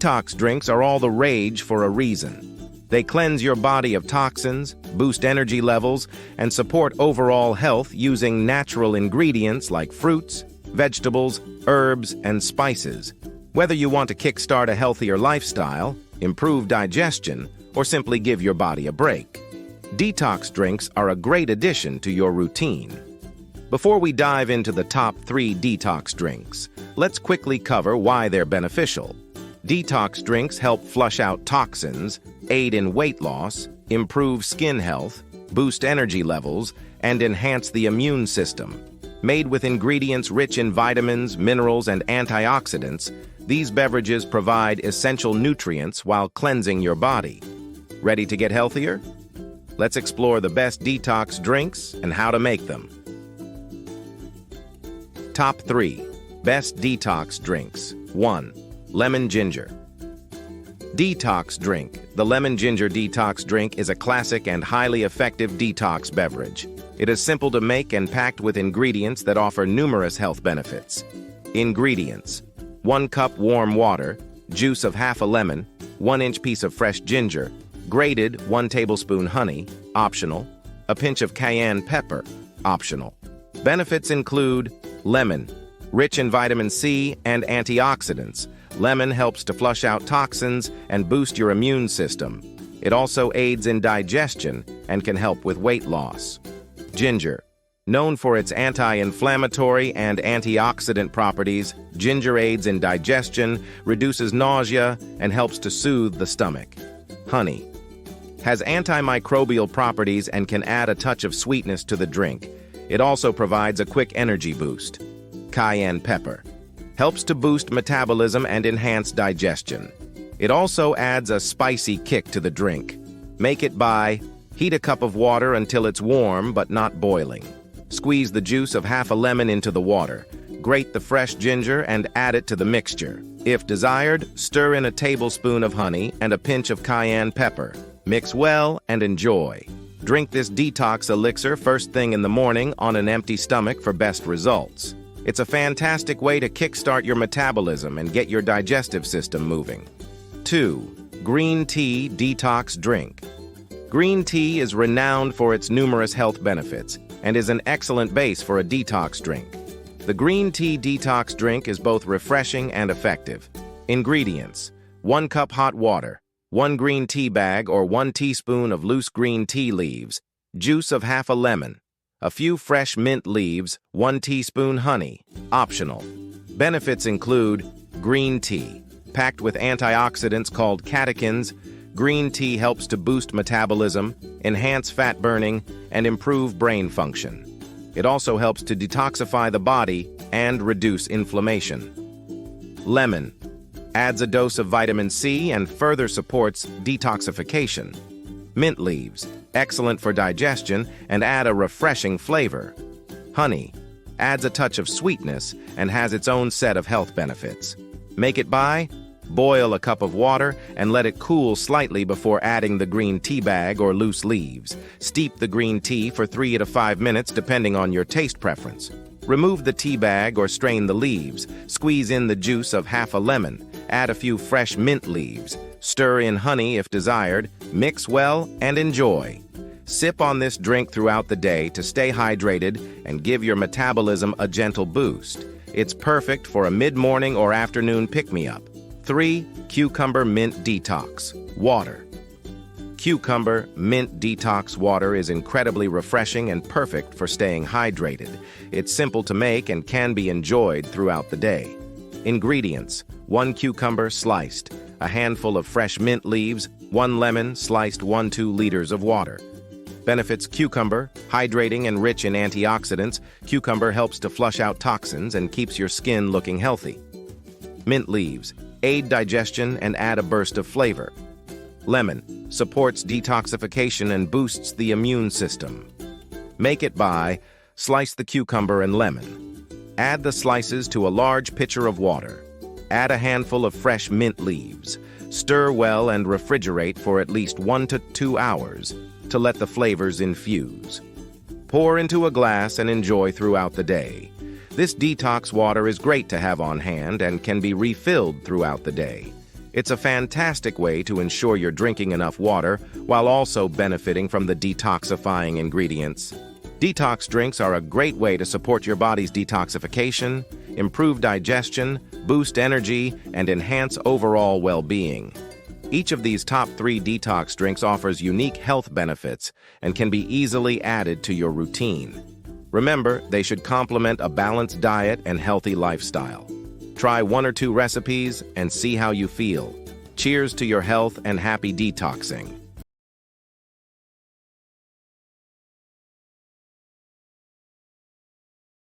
Detox drinks are all the rage for a reason. They cleanse your body of toxins, boost energy levels, and support overall health using natural ingredients like fruits, vegetables, herbs, and spices. Whether you want to kickstart a healthier lifestyle, improve digestion, or simply give your body a break, detox drinks are a great addition to your routine. Before we dive into the top 3 detox drinks, let's quickly cover why they're beneficial. Detox drinks help flush out toxins, aid in weight loss, improve skin health, boost energy levels, and enhance the immune system. Made with ingredients rich in vitamins, minerals, and antioxidants, these beverages provide essential nutrients while cleansing your body. Ready to get healthier? Let's explore the best detox drinks and how to make them. Top 3. Best detox drinks. 1. Lemon Ginger Detox Drink. The Lemon Ginger Detox Drink is a classic and highly effective detox beverage. It is simple to make and packed with ingredients that offer numerous health benefits. Ingredients: 1 cup warm water, juice of half a lemon, 1-inch piece of fresh ginger, grated 1 tablespoon honey, optional, a pinch of cayenne pepper, optional. Benefits include lemon, rich in vitamin C and antioxidants. Lemon helps to flush out toxins and boost your immune system. It also aids in digestion and can help with weight loss. Ginger. Known for its anti-inflammatory and antioxidant properties, ginger aids in digestion, reduces nausea, and helps to soothe the stomach. Honey. Has antimicrobial properties and can add a touch of sweetness to the drink. It also provides a quick energy boost. Cayenne pepper. Helps to boost metabolism and enhance digestion. It also adds a spicy kick to the drink. Make it by: heat a cup of water until it's warm but not boiling. Squeeze the juice of half a lemon into the water. Grate the fresh ginger and add it to the mixture. If desired, stir in a tablespoon of honey and a pinch of cayenne pepper. Mix well and enjoy. Drink this detox elixir first thing in the morning on an empty stomach for best results. It's a fantastic way to kickstart your metabolism and get your digestive system moving. 2. Green Tea Detox Drink. Green tea is renowned for its numerous health benefits and is an excellent base for a detox drink. The Green Tea Detox Drink is both refreshing and effective. Ingredients: 1 cup hot water, 1 green tea bag or 1 teaspoon of loose green tea leaves, juice of half a lemon, a few fresh mint leaves, 1 teaspoon honey, optional. Benefits include green tea, packed with antioxidants called catechins. Green tea helps to boost metabolism, enhance fat burning, and improve brain function. It also helps to detoxify the body and reduce inflammation. Lemon adds a dose of vitamin C and further supports detoxification. Mint leaves, excellent for digestion and add a refreshing flavor. Honey adds a touch of sweetness and has its own set of health benefits. Make it by: boil a cup of water and let it cool slightly before adding the green tea bag or loose leaves. Steep the green tea for 3 to 5 minutes depending on your taste preference. Remove the tea bag or strain the leaves. Squeeze in the juice of half a lemon. Add a few fresh mint leaves. Stir in honey if desired. Mix well and enjoy. Sip on this drink throughout the day to stay hydrated and give your metabolism a gentle boost. It's perfect for a mid-morning or afternoon pick-me-up. 3. Cucumber Mint Detox Water. Cucumber Mint Detox Water is incredibly refreshing and perfect for staying hydrated. It's simple to make and can be enjoyed throughout the day. Ingredients: 1 cucumber sliced, a handful of fresh mint leaves, 1 lemon sliced, 2 liters of water. Benefits: cucumber, hydrating and rich in antioxidants. Cucumber helps to flush out toxins and keeps your skin looking healthy. Mint leaves aid digestion and add a burst of flavor. Lemon supports detoxification and boosts the immune system. Make it by: slice the cucumber and lemon. Add the slices to a large pitcher of water. Add a handful of fresh mint leaves. Stir well and refrigerate for at least 1 to 2 hours to let the flavors infuse. Pour into a glass and enjoy throughout the day. This detox water is great to have on hand and can be refilled throughout the day. It's a fantastic way to ensure you're drinking enough water while also benefiting from the detoxifying ingredients. Detox drinks are a great way to support your body's detoxification, improve digestion, boost energy, and enhance overall well-being. Each of these top 3 detox drinks offers unique health benefits and can be easily added to your routine. Remember, they should complement a balanced diet and healthy lifestyle. Try 1 or 2 recipes and see how you feel. Cheers to your health and happy detoxing.